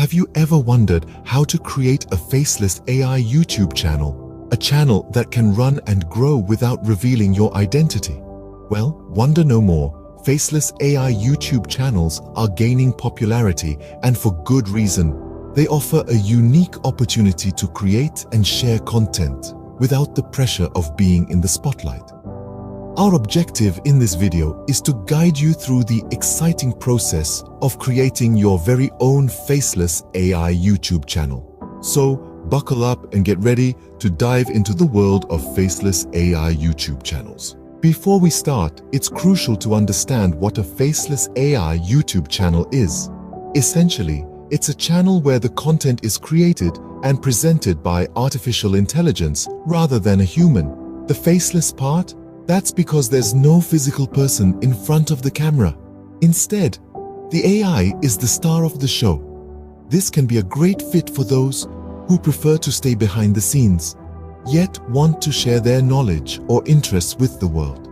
Have you ever wondered how to create a faceless AI YouTube channel? A channel that can run and grow without revealing your identity? Well, wonder no more. Faceless AI YouTube channels are gaining popularity, and for good reason. They offer a unique opportunity to create and share content without the pressure of being in the spotlight. Our objective in this video is to guide you through the exciting process of creating your very own faceless AI YouTube channel. So, buckle up and get ready to dive into the world of faceless AI YouTube channels. Before we start, it's crucial to understand what a faceless AI YouTube channel is. Essentially, it's a channel where the content is created and presented by artificial intelligence rather than a human. The faceless part? That's because there's no physical person in front of the camera. Instead, the AI is the star of the show. This can be a great fit for those who prefer to stay behind the scenes, yet want to share their knowledge or interests with the world.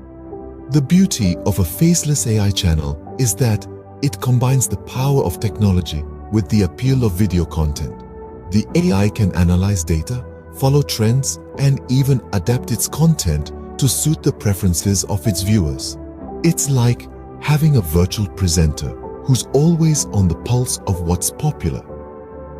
The beauty of a faceless AI channel is that it combines the power of technology with the appeal of video content. The AI can analyze data, follow trends, and even adapt its content to suit the preferences of its viewers. It's like having a virtual presenter who's always on the pulse of what's popular.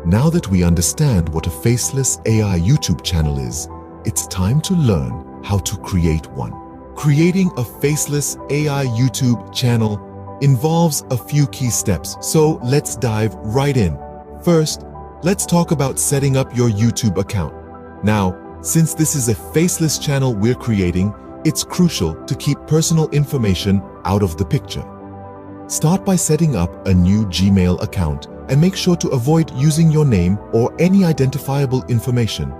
Now that we understand what a faceless AI YouTube channel is, it's time to learn how to create one. Creating a faceless AI YouTube channel involves a few key steps, so let's dive right in. First, let's talk about setting up your YouTube account. Now, since this is a faceless channel we're creating, it's crucial to keep personal information out of the picture. Start by setting up a new Gmail account and make sure to avoid using your name or any identifiable information.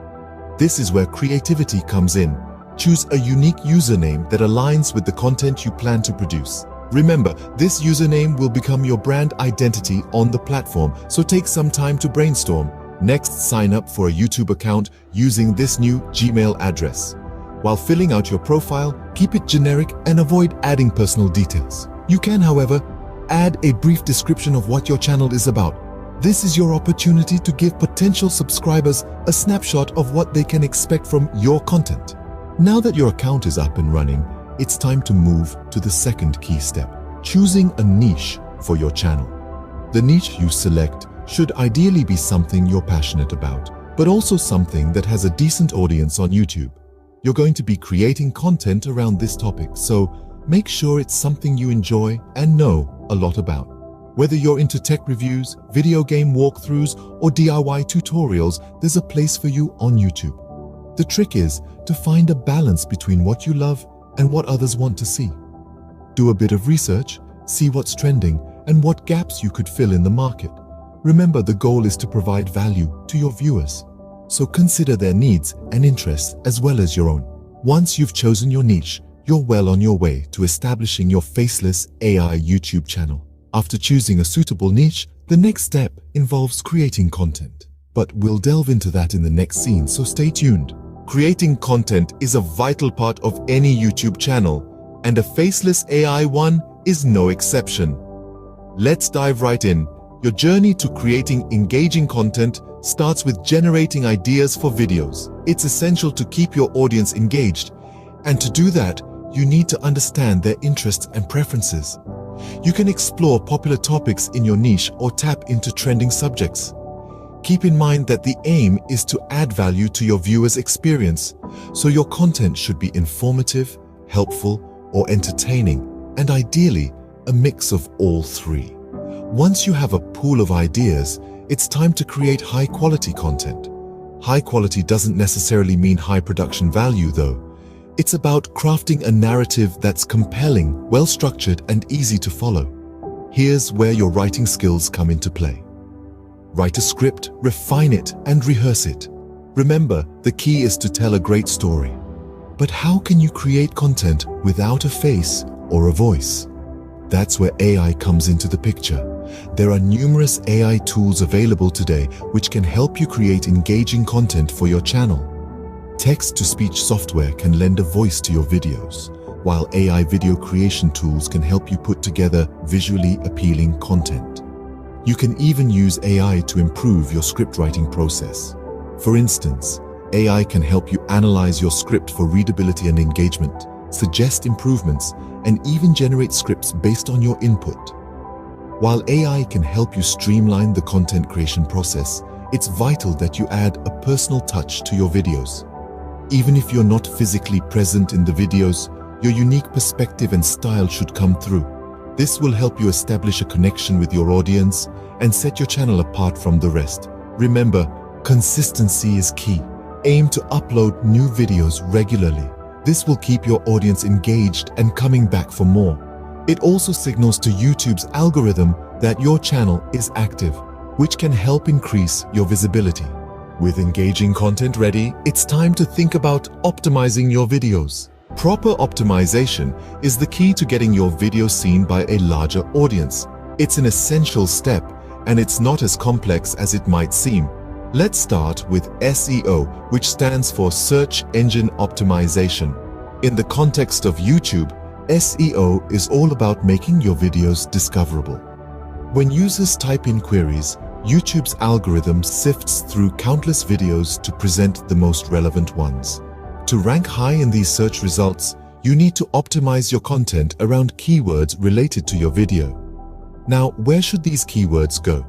This is where creativity comes in. Choose a unique username that aligns with the content you plan to produce. Remember, this username will become your brand identity on the platform, so take some time to brainstorm. Next, sign up for a YouTube account using this new Gmail address. While filling out your profile, keep it generic and avoid adding personal details. You can, however, add a brief description of what your channel is about. This is your opportunity to give potential subscribers a snapshot of what they can expect from your content. Now that your account is up and running, it's time to move to the second key step, choosing a niche for your channel. The niche you select should ideally be something you're passionate about, but also something that has a decent audience on YouTube. You're going to be creating content around this topic, so make sure it's something you enjoy and know a lot about. Whether you're into tech reviews, video game walkthroughs, or DIY tutorials, there's a place for you on YouTube. The trick is to find a balance between what you love and what others want to see. Do a bit of research, see what's trending, and what gaps you could fill in the market. Remember, the goal is to provide value to your viewers, so consider their needs and interests as well as your own. Once you've chosen your niche, you're well on your way to establishing your faceless AI YouTube channel. After choosing a suitable niche, the next step involves creating content. But we'll delve into that in the next scene, so stay tuned. Creating content is a vital part of any YouTube channel, and a faceless AI one is no exception. Let's dive right in. Your journey to creating engaging content starts with generating ideas for videos. It's essential to keep your audience engaged, and to do that, you need to understand their interests and preferences. You can explore popular topics in your niche or tap into trending subjects. Keep in mind that the aim is to add value to your viewers' experience, so your content should be informative, helpful, or entertaining, and ideally, a mix of all three. Once you have a pool of ideas, it's time to create high-quality content. High quality doesn't necessarily mean high production value, though. It's about crafting a narrative that's compelling, well-structured, and easy to follow. Here's where your writing skills come into play. Write a script, refine it, and rehearse it. Remember, the key is to tell a great story. But how can you create content without a face or a voice? That's where AI comes into the picture. There are numerous AI tools available today which can help you create engaging content for your channel. Text-to-speech software can lend a voice to your videos, while AI video creation tools can help you put together visually appealing content. You can even use AI to improve your script writing process. For instance, AI can help you analyze your script for readability and engagement, suggest improvements, and even generate scripts based on your input. While AI can help you streamline the content creation process, it's vital that you add a personal touch to your videos. Even if you're not physically present in the videos, your unique perspective and style should come through. This will help you establish a connection with your audience and set your channel apart from the rest. Remember, consistency is key. Aim to upload new videos regularly. This will keep your audience engaged and coming back for more. It also signals to YouTube's algorithm that your channel is active, which can help increase your visibility. With engaging content ready, it's time to think about optimizing your videos. Proper optimization is the key to getting your video seen by a larger audience. It's an essential step, and it's not as complex as it might seem. Let's start with SEO, which stands for Search Engine Optimization. In the context of YouTube, SEO is all about making your videos discoverable. When users type in queries, YouTube's algorithm sifts through countless videos to present the most relevant ones. To rank high in these search results, you need to optimize your content around keywords related to your video. Now, where should these keywords go?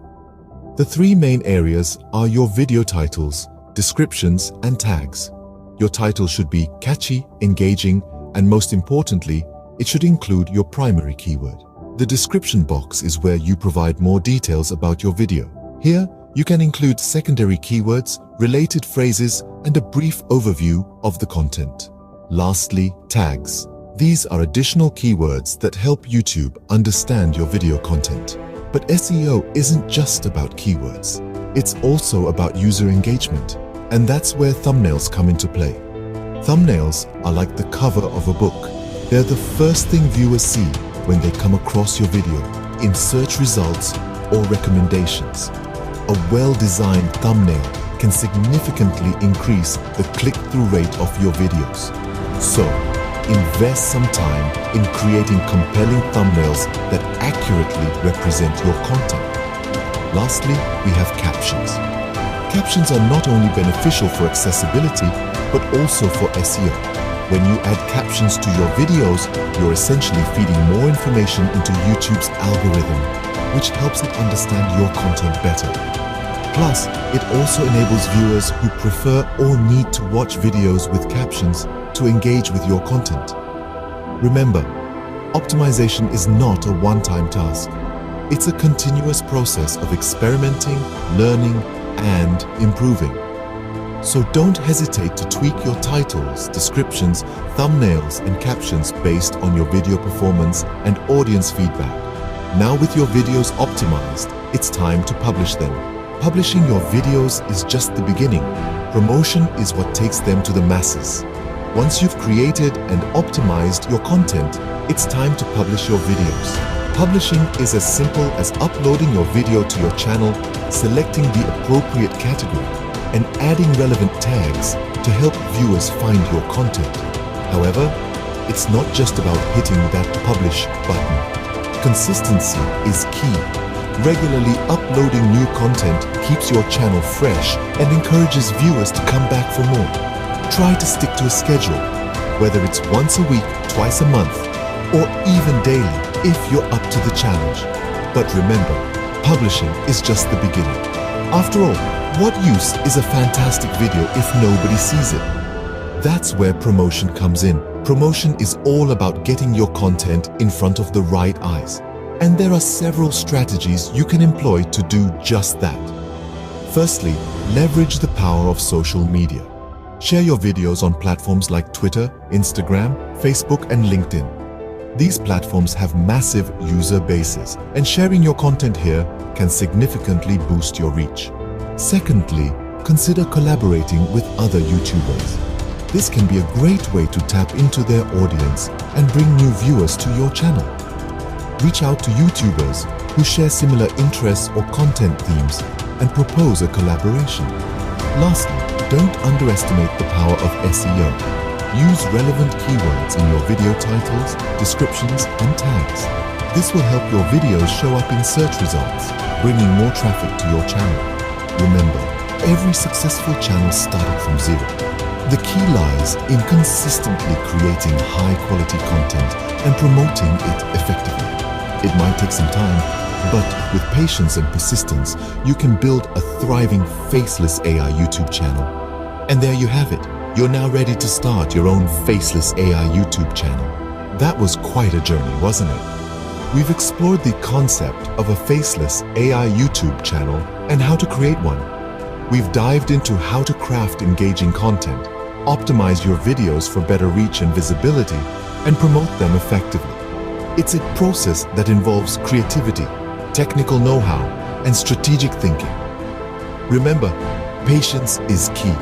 The three main areas are your video titles, descriptions, and tags. Your title should be catchy, engaging, and most importantly, it should include your primary keyword. The description box is where you provide more details about your video. Here, you can include secondary keywords, related phrases, and a brief overview of the content. Lastly, tags. These are additional keywords that help YouTube understand your video content. But SEO isn't just about keywords. It's also about user engagement. And that's where thumbnails come into play. Thumbnails are like the cover of a book. They're the first thing viewers see when they come across your video, in search results or recommendations. A well-designed thumbnail can significantly increase the click-through rate of your videos. So, invest some time in creating compelling thumbnails that accurately represent your content. Lastly, we have captions. Captions are not only beneficial for accessibility, but also for SEO. When you add captions to your videos, you're essentially feeding more information into YouTube's algorithm, which helps it understand your content better. Plus, it also enables viewers who prefer or need to watch videos with captions to engage with your content. Remember, optimization is not a one-time task. It's a continuous process of experimenting, learning, and improving. So don't hesitate to tweak your titles, descriptions, thumbnails, and captions based on your video performance and audience feedback. Now with your videos optimized, it's time to publish them. Publishing your videos is just the beginning. Promotion is what takes them to the masses. Once you've created and optimized your content, it's time to publish your videos. Publishing is as simple as uploading your video to your channel, selecting the appropriate category, and adding relevant tags to help viewers find your content. However, it's not just about hitting that publish button. Consistency is key. Regularly uploading new content keeps your channel fresh and encourages viewers to come back for more. Try to stick to a schedule, whether it's once a week, twice a month, or even daily if you're up to the challenge. But remember, publishing is just the beginning. After all, what use is a fantastic video if nobody sees it? That's where promotion comes in. Promotion is all about getting your content in front of the right eyes. And there are several strategies you can employ to do just that. Firstly, leverage the power of social media. Share your videos on platforms like Twitter, Instagram, Facebook, and LinkedIn. These platforms have massive user bases, and sharing your content here can significantly boost your reach. Secondly, consider collaborating with other YouTubers. This can be a great way to tap into their audience and bring new viewers to your channel. Reach out to YouTubers who share similar interests or content themes and propose a collaboration. Lastly, don't underestimate the power of SEO. Use relevant keywords in your video titles, descriptions, and tags. This will help your videos show up in search results, bringing more traffic to your channel. Remember, every successful channel started from zero. The key lies in consistently creating high-quality content and promoting it effectively. It might take some time, but with patience and persistence, you can build a thriving Faceless AI YouTube channel. And there you have it. You're now ready to start your own Faceless AI YouTube channel. That was quite a journey, wasn't it? We've explored the concept of a Faceless AI YouTube channel and how to create one. We've dived into how to craft engaging content, optimize your videos for better reach and visibility, and promote them effectively. It's a process that involves creativity, technical know-how, and strategic thinking. Remember, patience is key.